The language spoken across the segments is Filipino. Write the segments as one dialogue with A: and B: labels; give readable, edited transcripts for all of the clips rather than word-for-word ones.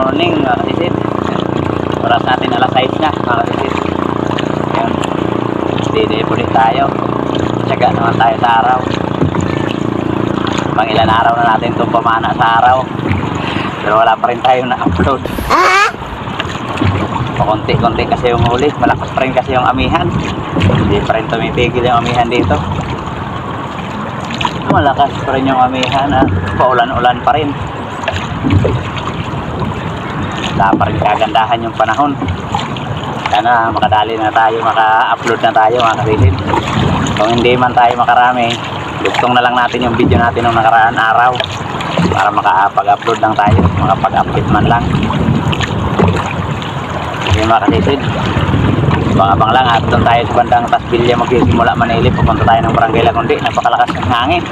A: morning mga kasisid. Oras natin alas 6 na mga kasisid. Ayun, day ulit tayo. Tsaga naman tayo sa araw. Pang ilan araw na natin itong pamana sa araw, pero wala pa rin tayo na-upload. Konti-konti kasi yung huli. Malakas pa rin kasi yung amihan. Hindi pa rin tumitigil yung amihan dito. Malakas pa rin yung amihan at paulan-ulan pa rin. Wala pa rin kagandahan yung panahon. Sana makadali na tayo, maka-upload na tayo mga kasisid. Kung hindi man tayo makarami, lugtong na lang natin yung video natin ng nakaraan araw para makapag-upload lang tayo, makapag-update man lang. Sige mga kasisid, abang-abang lang at doon tayo sa bandang Tasbilya magsisimula Manilip. Pupunta tayo ng Barangay Lagundi. Napakalakas ng hangin,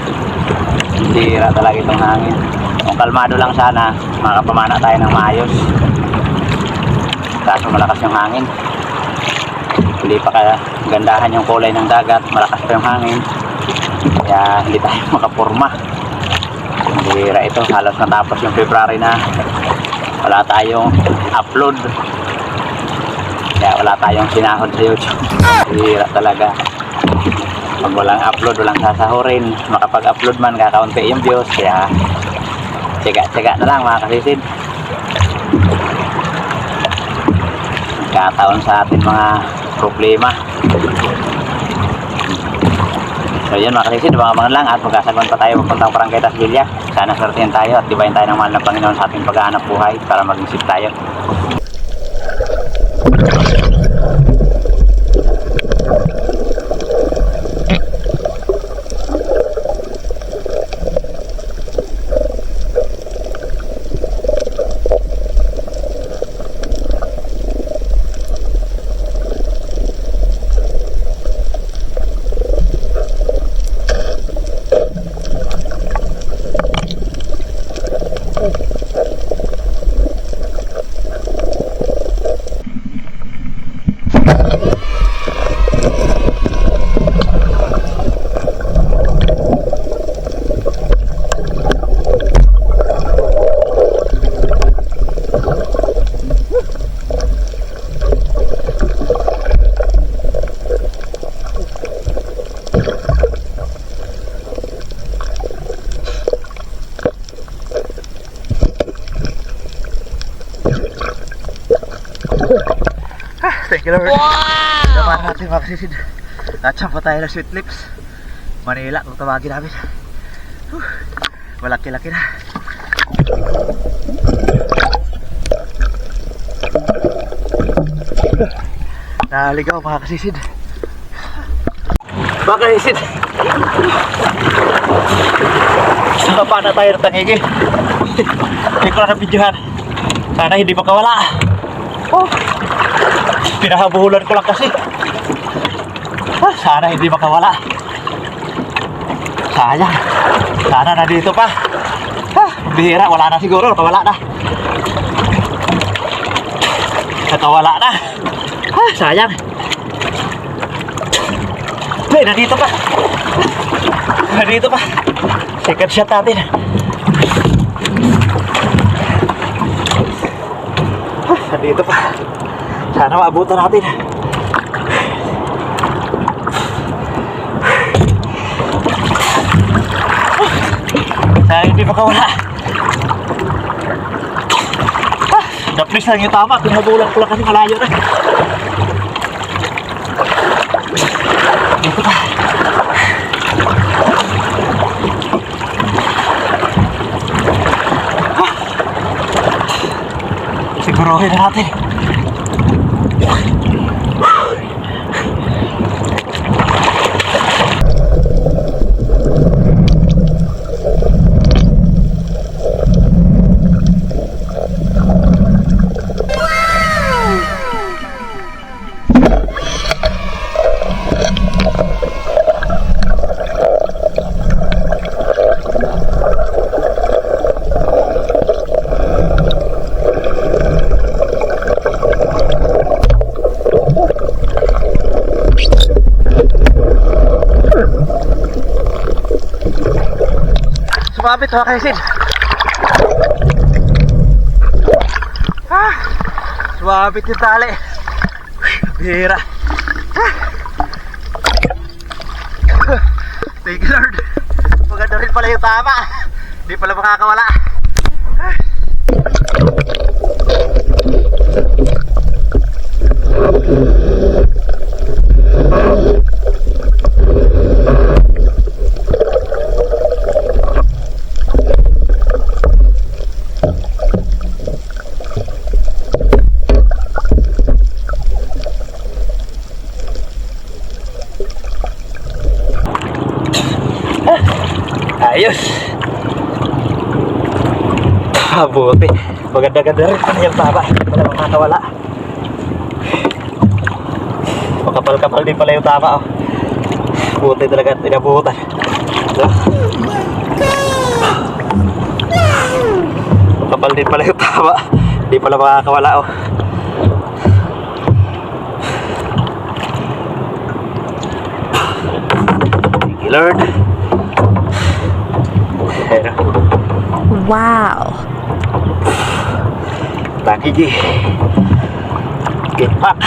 A: sira talaga itong hangin. Kung kalmado lang sana, makapamana tayo ng maayos, kaso malakas yung hangin. Hindi pa kagandahan yung kulay ng dagat, malakas pa yung hangin, kaya hindi tayo makapurma. Sira ito, halos natapos yung February na wala tayong upload, kaya wala tayong sinahod sa YouTube. Sira talaga. Pag walang upload, walang sasahurin. Makapag-upload man, kakaunti yung views. Kaya tiga-tiga na lang mga kasisid. Kataon sa atin mga problema. So yun mga kasisid, abang-abang lang at magkasaguan pa tayo papuntang Barangay Tasbilya. Sana swertihin tayo at dibayin tayo ng mahal ng Panginoon sa ating paghahanap buhay para maging safe tayo. Thank you Lord. Wow! Naman natin mga kasisid. Natsampa tayo ng Sweet Lips Manila kung tawagin namin. Malaki-laki na. Naligaw mga kasisid. Mga kasisid, saka pa na tayo ng tangigi. Hindi ko na nabidyohan. Sana hindi makawala. Pinahabulan ko lang kasi. Sana hindi makawala. Sayang. Sana nandito pa. Bihira, wala na siguro. Nakawala na. Nakawala na. Sayang. Hey, nandito pa. Nandito pa. Second shot natin. Nandito pa. Sana maabutan natin. Sana hindi makawala. Na-please lang yung tama. Pinabulan ko lang kasi malayo na. Dito pa. Siguruhin na natin. Sumabit mga kaisin. Sumabit yung tali. Bihira. Thank you Lord. Maganda rin pala yung tama. Hindi pala makakawala. Ayos. Buti. Maganda-ganda rin pala yung tama. Wala makakawala. Makapal-kapal din pala yung tama. Oh. Buti talaga inabutan. Makapal din pala yung tama. Hindi pala makakawala. Oh. Thank you Lord.
B: Wow.
A: Lagi G. Get back.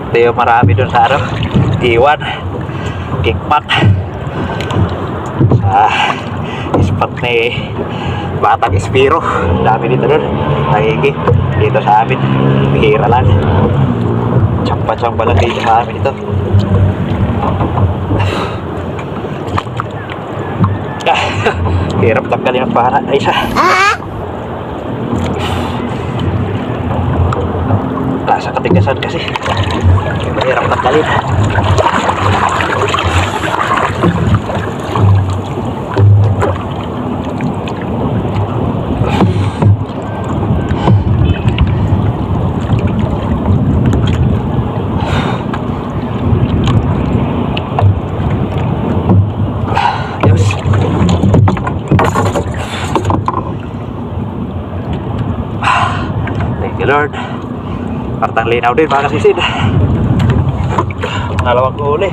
A: Ito yung marami dun sa ano, iwan, kickback sa spot ni Batang Espiro. Dami dito dun, nagiging dito sa amin, bihira lang. Champa-champa lang dito sa amin ito. Hirap tanggalin ang para. Ay isa. Nasa katigasan kasi. Hirap tanggalin. Lord, partang linaw din mga kasisid. Ngalawang huli.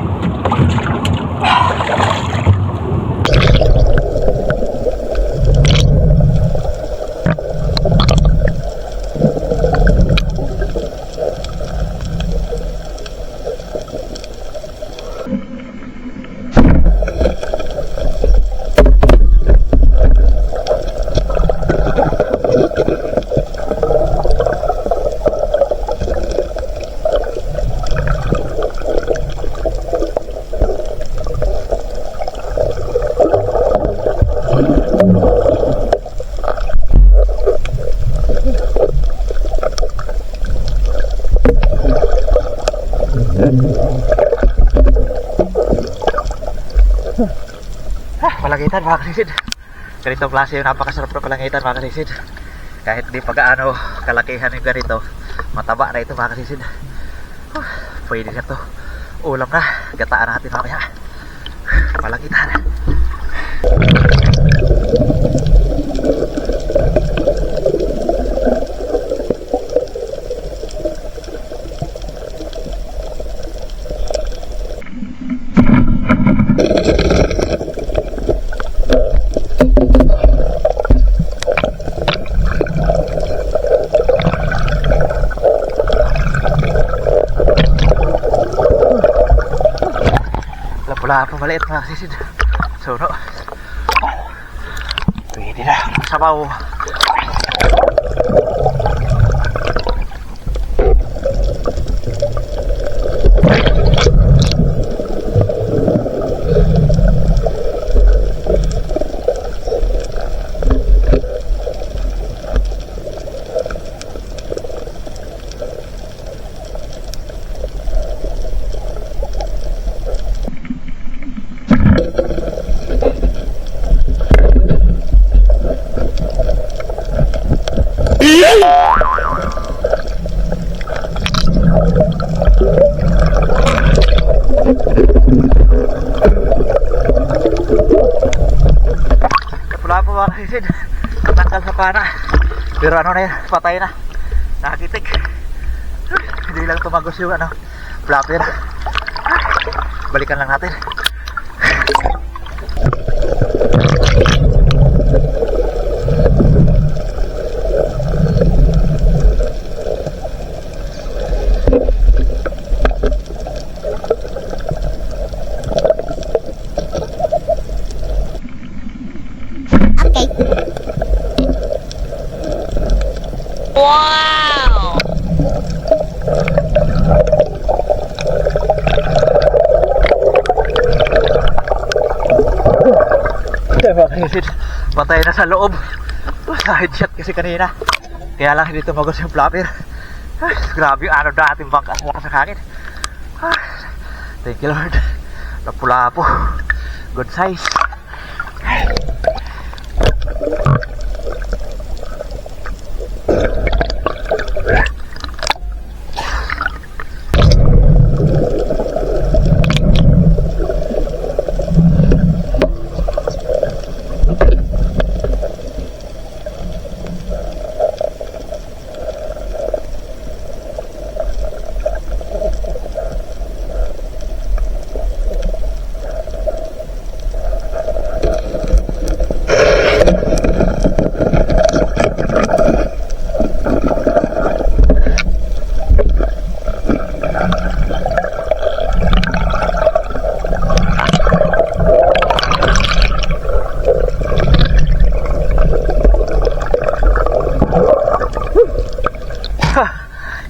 A: Palangitan mga kasisid. Ganitong klase yung napakasarap na palangitan mga kasisid. Kahit di pa gaano kalakihan yung ganito, mataba na ito mga kasisid. Pwede na to. Ulam na, gataan natin mamaya. Palangitan. Wala pa maliit mga kasisid. Suno. Pwede na. Sabaw. Wala pa mga kasisid. Tanggal sa pana. Pero ano na yan, patay na. Nakakitik. Hindi lang tumagos yung ano, flapper. Balikan lang natin.
B: kasisid. Patay na sa loob. Sa headshot kasi kanina. Kaya lang hindi tumagos yung flapper. Grabe yung ano natin bangka. Lakas ng hangin. Thank you Lord. Lapu-lapu. Good size.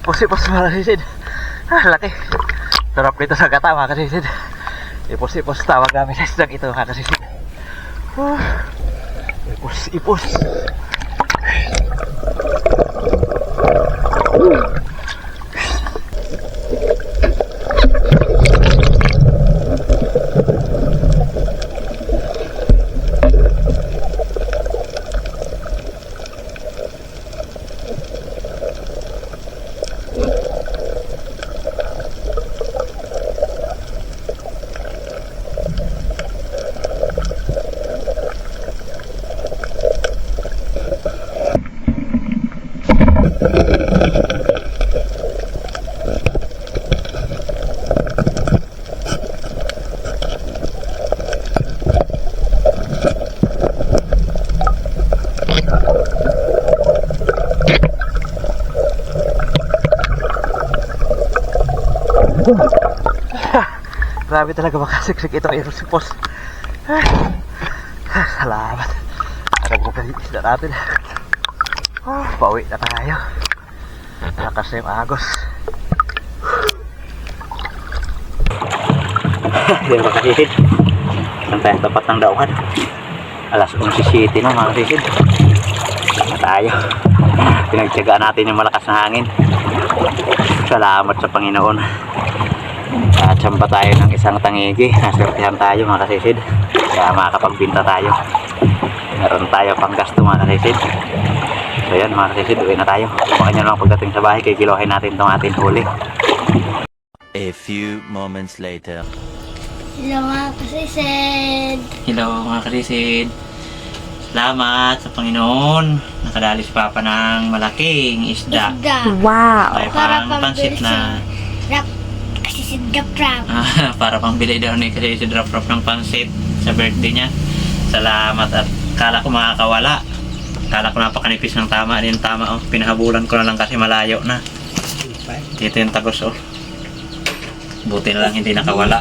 B: Ipos-ipos mga kasisid. Laki. Sarap dito sa gata mga kasisid. Ipos-ipos tawag namin sa isdang ito mga kasisid. Ipos-ipos. Grabe talaga makasiksik itong ipos-ipos. Salamat. Nagbukalit isda natin. Pauwi na tayo. Lakas na yung agos. Yan mga kasisid. Saan tayo tapat ng daungan? Alas 11:07 na mga kasisid. Na tayo. Pinagtyagaan natin yung malakas na hangin. Salamat sa Panginoon. Tsamba tayo ng isang tangigi. Naswertihan tayo mga kasisid. Kaya makakapagbinta tayo. Meron tayo pang gasto mga kasisid. So yan mga kasisid, uwi na tayo. Kumakan nyo naman pagdating sa bahay, kikilohin natin itong ating huli.
C: A few moments later.
D: Hello mga kasisid.
A: Hello mga kasisid. Salamat sa Panginoon. Nakadali si Papa ng malaking isda.
D: Wow.
A: Ay
D: Para
A: parang pansit na
D: Rap. Kasisid rap.
A: para pang bili daw ni kasi si drop ng pansit sa birthday niya. Salamat at kala ko makakawala. Kala ko napakanipis ng tama. Din tama oh. Pinahabulan ko na lang kasi malayo na. Dito yung tagos oh. Buti na lang hindi nakawala.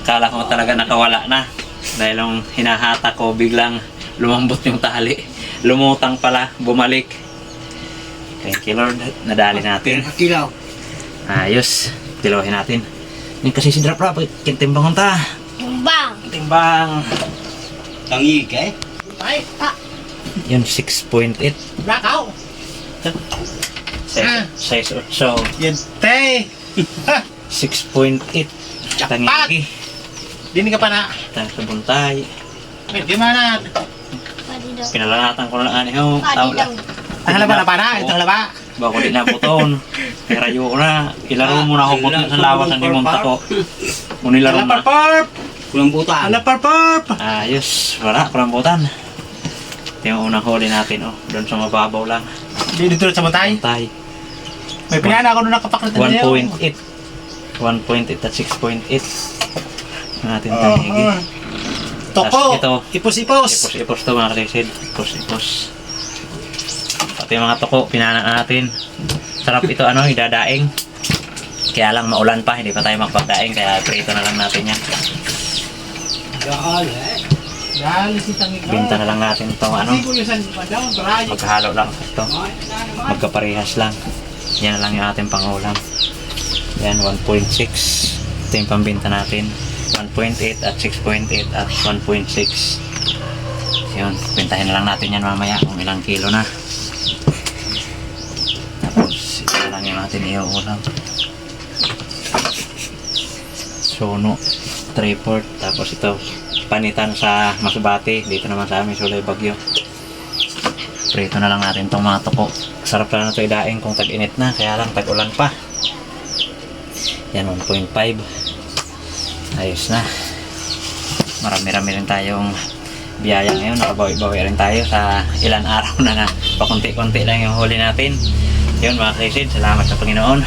A: Kala ko talaga nakawala na. Dahil yung hinahata ko biglang lumambot yung tali. Lumutang pala, bumalik. Thank you Lord. Nadali natin.
B: Kilaw.
A: Ayos. Tilawahin natin. Ini kasi si drop kintimbang ta.
D: Tumbang.
A: Timbang.
B: Tangig eh. Ay.
A: Yun 6.8.
B: Blackout.
A: Size 8.
B: Yan tay.
A: 6.8. Tangigi.
B: Dini ka pa na.
A: Tayo sa buntay.
B: Di mana.
D: Pwede daw.
A: Pinalalatan ko na ani ho. Tao
D: Pwede daw.
A: lang.
B: Ang halaba na pa na. Ito halaba.
A: Bako di na buton. Perayo ko na. Ilaro mo na ako buton sa lawas ang dimunta ko. Unilaro na.
B: Kulang butan. Ala parpar.
A: Ayos. Wala. Kulambutan. Ito yung unang huli natin oh. Doon sa mababaw lang.
B: Dito sa Matay.
A: Buntay.
B: May pinana ako nung nakapaklit na niyo.
A: 1.8 at 6.8 natin tangigi.
B: Toko.
A: Ito.
B: Ipos-ipos.
A: Ipos to mga kalisid. Ipos. Pati yung mga toko, pinana natin. Sarap ito ano, idadaing. Kaya lang maulan pa, hindi pa tayo magpagdaing. Kaya prito na lang natin yan. Binta na lang natin itong ano. Maghalo lang ito. Magkaparehas lang. Yan na lang yung ating pangulam. Yan, 1.6. Ito yung pambinta natin. 1.8 at 6.8 at 1.6.
B: Yun, pintahin na lang natin yan mamaya kung ilang kilo na. Tapos ito lang yung natin iuulam. Sono 3/4. Tapos ito panitan sa Masbate. Dito naman sa amin Sulay Bagyo. Prito na lang natin tong mga tuko. Sarap lang na ito idaing kung tag-init na. Kaya lang tag-ulan pa. Yan 1.5. Ayos na. Marami-rami rin tayong biyaya ngayon. Nakabawi-bawi rin tayo sa ilan araw na pakunti-kunti lang yung huli natin. Yun mga karisid, salamat sa Panginoon.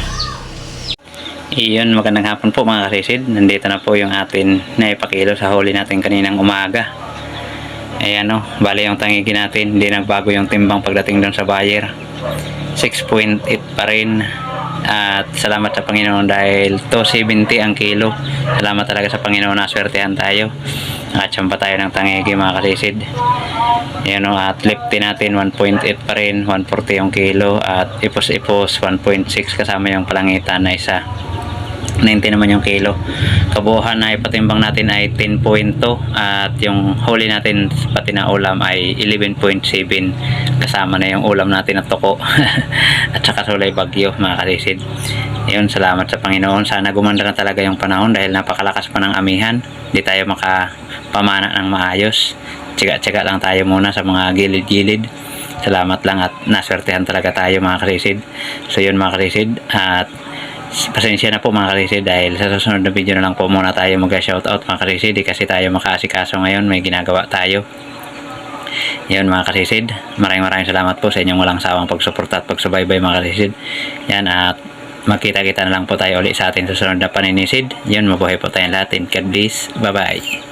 B: Iyon, magandang hapon po mga karisid. Nandito na po yung atin na ipakilo sa huli natin kaninang umaga. Ayan o, bali yung tangigi natin. Hindi nagbago yung timbang pagdating doon sa buyer. 6.8 pa rin. At salamat sa Panginoon dahil 270 ang kilo. Salamat talaga sa Panginoon na swertehan tayo. Nakachamba tayo ng tangigi mga karisid. Ayan o, at lifty natin 1.8 pa rin, 140 yung kilo. At ipos-ipos 1.6 kasama yung palangitan na isa. 90 naman yung kilo. Kabuuhan na ipatimbang natin ay 10.2 at yung huli natin pati na ulam ay 11.7 kasama na yung ulam natin na tuko at saka Sulay Bagyo mga karisid. Yun, salamat sa Panginoon. Sana gumanda na talaga yung panahon dahil napakalakas pa ng amihan. Hindi tayo makapamana ng maayos. Tiga-tiga lang tayo muna sa mga gilid-gilid. Salamat lang at naswertehan talaga tayo mga karisid. So yun mga karisid, at pasensya na po mga karisid dahil sa susunod na video na lang po muna tayo mag-shoutout mga karisid, kasi tayo makaasikaso ngayon, may ginagawa tayo. Yun mga karisid, maraming salamat po sa inyong walang sawang pagsuporta at pagsubaybay mga karisid. Yan, at magkita-kita na lang po tayo ulit sa ating susunod na paninisid. Yun, mabuhay po tayong lahat. God bless. Bye bye.